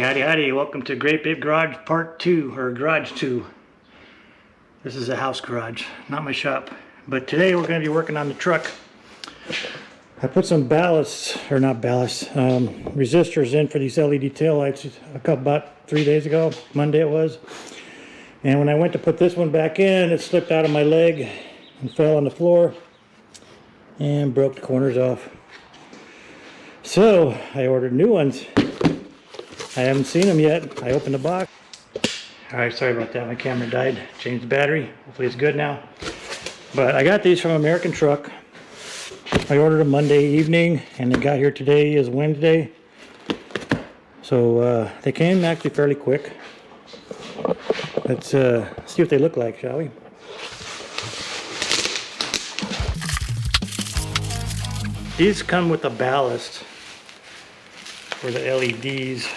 Howdy, welcome to GRAPE Garage Part 2, or Garage 2. This is a house garage, not my shop. But today we're going to be working on the truck. I put some ballasts, or not ballasts, resistors in for these LED taillights about 3 days ago, Monday it was. And when I went to put this one back in, it slipped out of my leg and fell on the floor and broke the corners off. So I ordered new ones. I haven't seen them yet. I opened the box. Alright, sorry about that. My camera died. Changed the battery. Hopefully it's good now. But I got these from American Truck. I ordered them Monday evening and they got here today is Wednesday. So they came actually fairly quick. Let's see what they look like, shall we? These come with a ballast for the LEDs.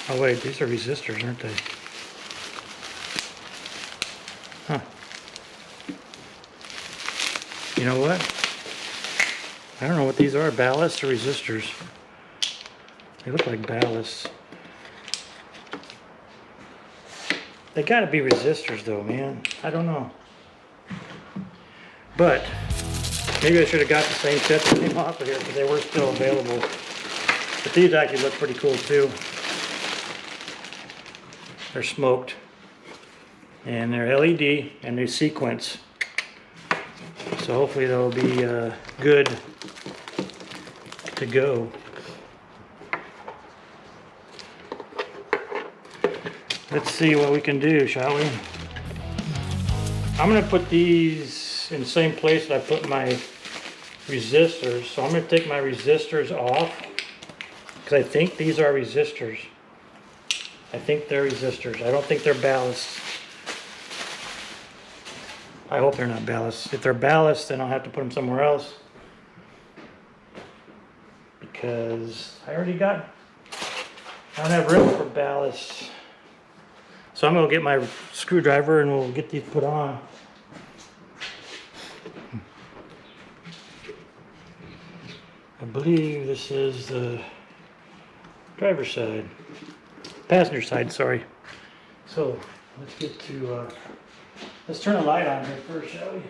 Oh wait, these are resistors, aren't they? Huh. You know what? I don't know what these are, ballasts or resistors. They look like ballasts. They gotta be resistors though, man. I don't know. But maybe I should have got the same set that came off of here because they were still available. But these actually look pretty cool too. They're smoked. And they're LED and they sequence. So hopefully they'll be good to go. Let's see what we can do, shall we? I'm going to put these in the same place that I put my resistors. So I'm going to take my resistors off because I think these are resistors. I think they're resistors. I don't think they're ballasts. I hope they're not ballasts. If they're ballasts, then I'll have to put them somewhere else because I don't have room for ballasts. So I'm going to get my screwdriver and we'll get these put on. I believe this is the driver's side. Passenger side, sorry. So let's get to, let's turn the light on here first, shall we?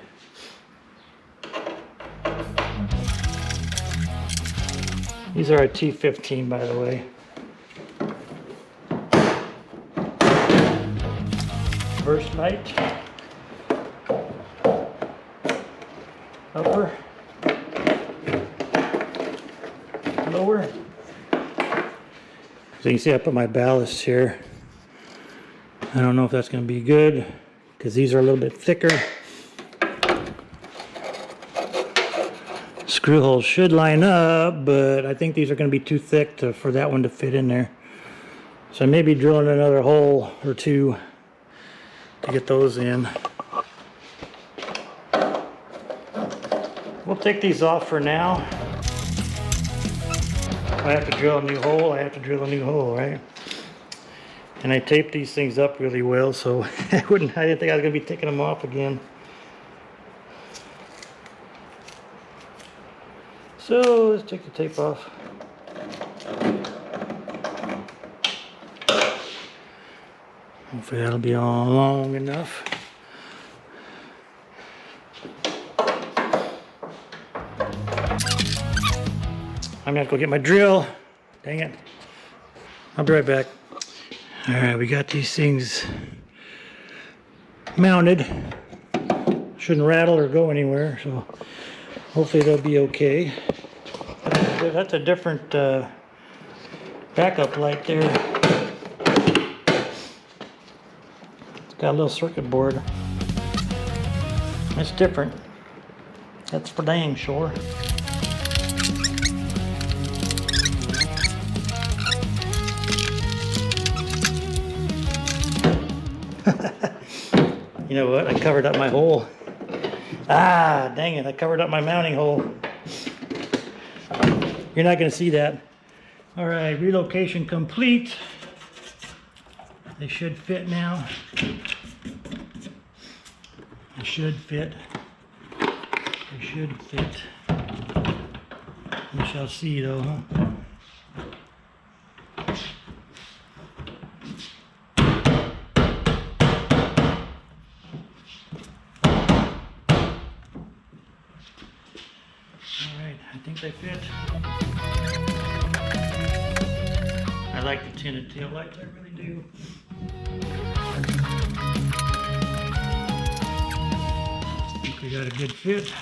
These are a T15, by the way. First light, upper, lower. So you can see I put my ballasts here. I don't know if that's going to be good because these are a little bit thicker. Screw holes should line up, but I think these are going to be too thick for that one to fit in there. So I may be drilling another hole or two to get those in. We'll take these off for now. If I have to drill a new hole, I have to drill a new hole, right? And I taped these things up really well, so I didn't think I was going to be taking them off again. So let's take the tape off. Hopefully that'll be all long enough. I'm gonna have to go get my drill. Dang it. I'll be right back. Alright, we got these things mounted. Shouldn't rattle or go anywhere, so hopefully they'll be okay. That's a different backup light there. It's got a little circuit board. That's different. That's for dang sure. You know what? I covered up my hole. Ah, dang it. I covered up my mounting hole. You're not going to see that. All right, relocation complete. They should fit now. They should fit. They should fit. We shall see though, huh? think they fit. I like the tinted tail lights, I really do. I think we got a good fit.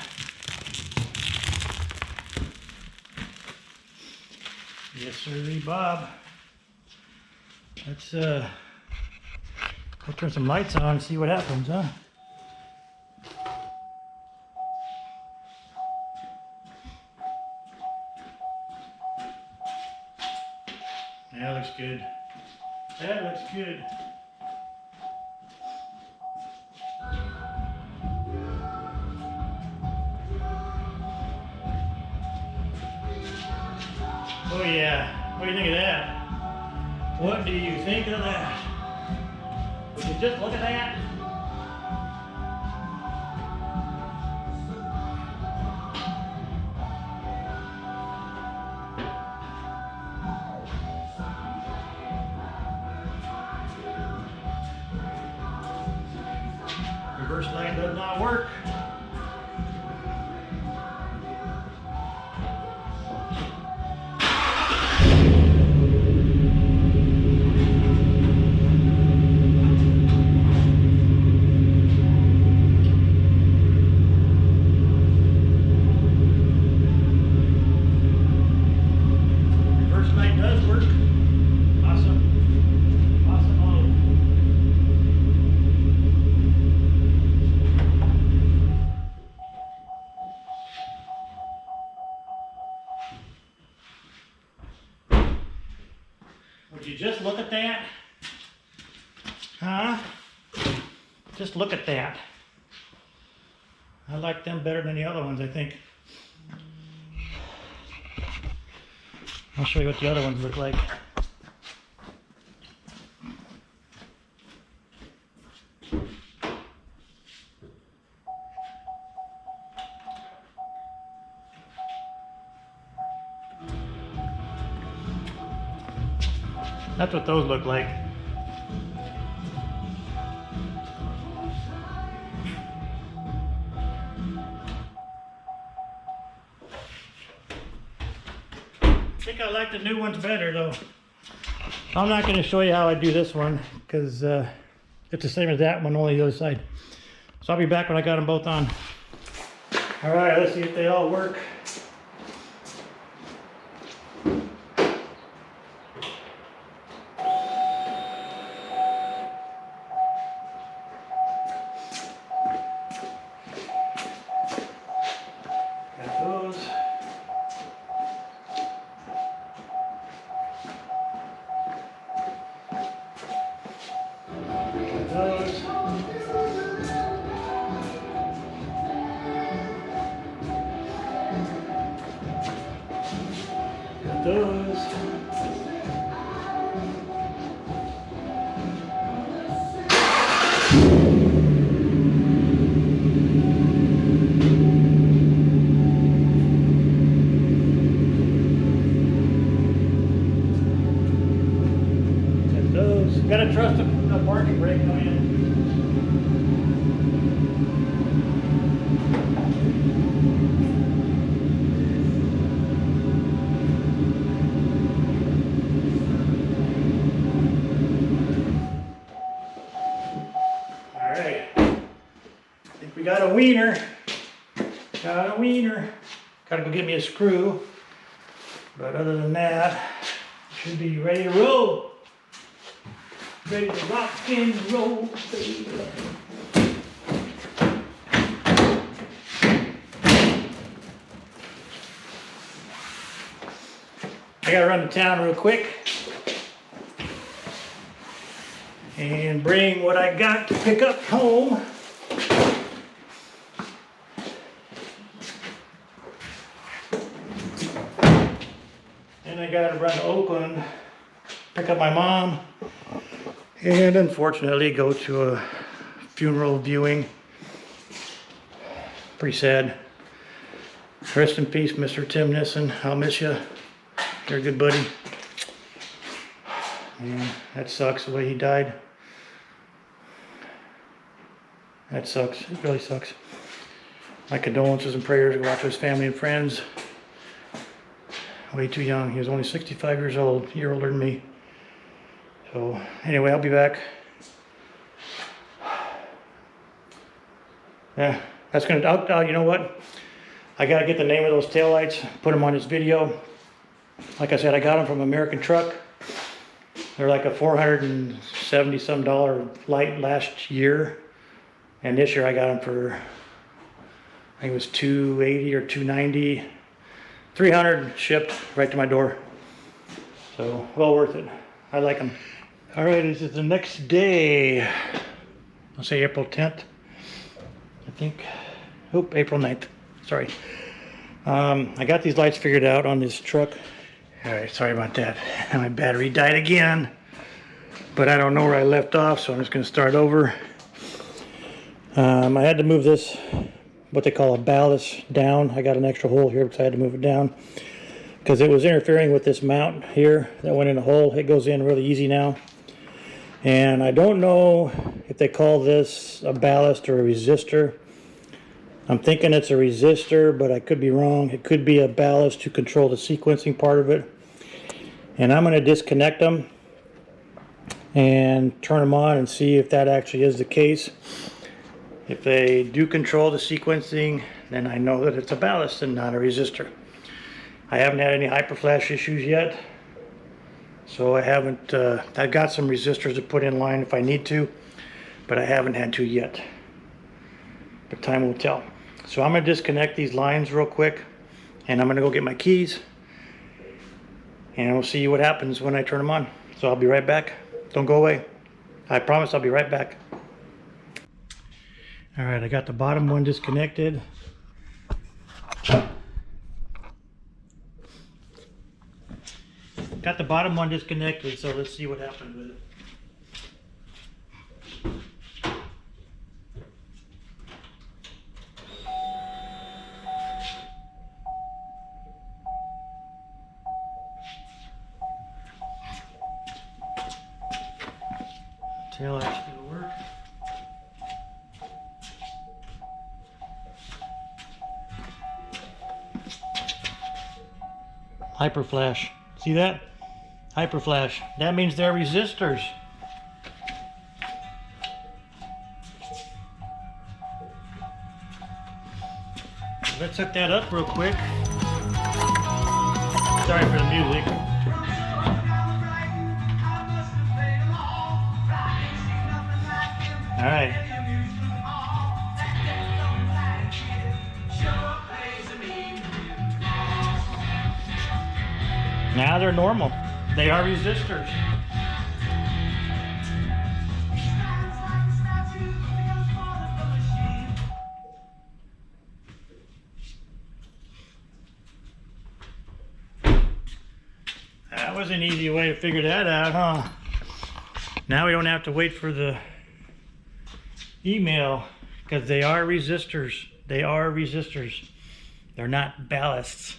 Yes, sir, Bob. Let's we'll turn some lights on and see what happens, huh? That looks good. That looks good. Oh yeah, what do you think of that? What do you think of that? Would you just look at that? Reverse light does not work. Would you just look at that? Huh? Just look at that. I like them better than the other ones, I think. I'll show you what the other ones look like. That's what those look like. I think I like the new ones better though. I'm not going to show you how I do this one because it's the same as that one, only the other side. So I'll be back when I got them both on. All right, let's see if they all work. Those. Gotta trust the parking brake going in. We got a wiener. Got a wiener. Gotta go get me a screw. But other than that, should be ready to roll. Ready to rock and roll, baby. I gotta run to town real quick and bring what I got to pick up home. And I gotta run to Oakland, pick up my mom, and unfortunately go to a funeral viewing. Pretty sad. Rest in peace, Mr. Tim Nissen. I'll miss you. You're a good buddy. Man, that sucks the way he died. That sucks. It really sucks. My condolences and prayers go out to his family and friends. Way too young. He was only 65 years old, a year older than me. So anyway, I'll be back. Yeah, that's gonna, you know what? I gotta get the name of those taillights, put them on this video. Like I said, I got them from American Truck. They're like a $470 some light last year. And this year I got them for, I think it was $280 or $290. 300 shipped right to my door. So well worth it. I like them. All right, this is the next day. I'll say April 10th. I think, April 9th. Sorry. I got these lights figured out on this truck. All right, sorry about that. My battery died again, but I don't know where I left off, so I'm just gonna start over. I had to move this, what they call a ballast, down. I got an extra hole here because I had to move it down because it was interfering with this mount here that went in the hole. It goes in really easy now. And I don't know if they call this a ballast or a resistor. I'm thinking it's a resistor, but I could be wrong. It could be a ballast to control the sequencing part of it. And I'm going to disconnect them and turn them on and see if that actually is the case. If they do control the sequencing, then I know that it's a ballast and not a resistor. I haven't had any hyperflash issues yet. So I haven't, I've got some resistors to put in line if I need to, but I haven't had to yet. But time will tell. So I'm gonna disconnect these lines real quick and I'm gonna go get my keys and we'll see what happens when I turn them on. So I'll be right back. Don't go away. I promise I'll be right back. All right, I got the bottom one disconnected. Got the bottom one disconnected, so let's see what happens with it. Taillight's gonna work. Hyperflash. See that? Hyperflash. That means they're resistors. Let's hook that up real quick. Sorry for the music. All right. Now they're normal. They are resistors. That was an easy way to figure that out, huh? Now we don't have to wait for the email because they are resistors. They are resistors. They're not ballasts.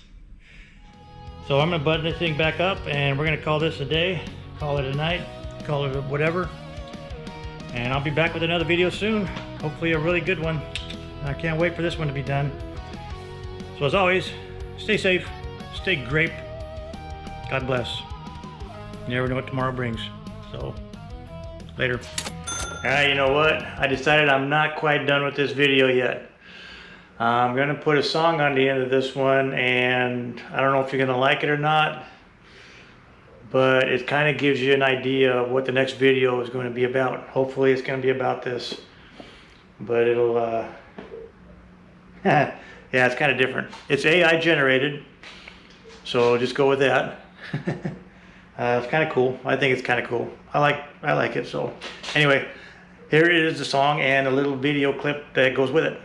So I'm gonna button this thing back up and we're gonna call this a day, call it a night, call it whatever. And I'll be back with another video soon. Hopefully a really good one. I can't wait for this one to be done. So as always, stay safe, stay grape. God bless. You never know what tomorrow brings. So, later. Alright, you know what? I decided I'm not quite done with this video yet. I'm gonna put a song on the end of this one, and I don't know if you're gonna like it or not, but it kind of gives you an idea of what the next video is going to be about. Hopefully it's gonna be about this, but it'll, yeah, it's kind of different. It's AI generated, so just go with that. It's kind of cool. I think it's kind of cool. I like it. So anyway, here it is, the song and a little video clip that goes with it.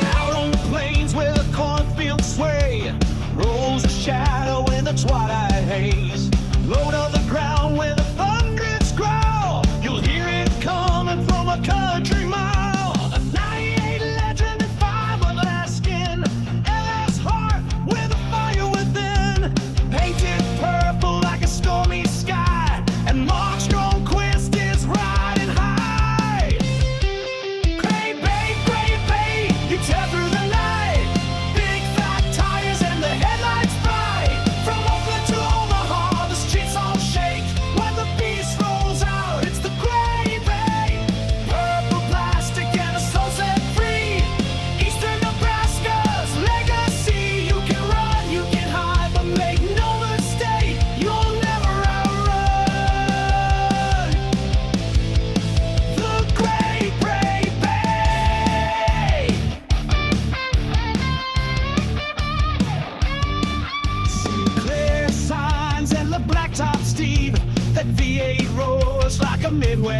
Out on the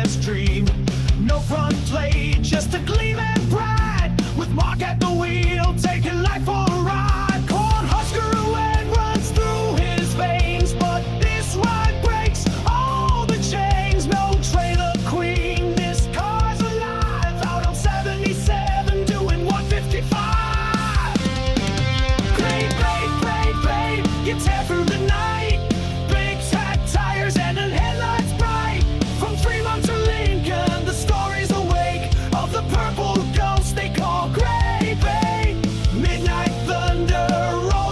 best dream. No front plate, just a gleam and pride. With Mark at the wheel, taking life for a ride. Corn husker red runs through his veins, but this ride breaks all the chains. No trailer queen, this car's alive. Out on 77, doing 155. Great, great, great, great, you tear through the night. Big fat tires and a headlights bright. From Fremont to Lincoln, the stories awake of the purple ghost they call GRAPE. Midnight thunder rolls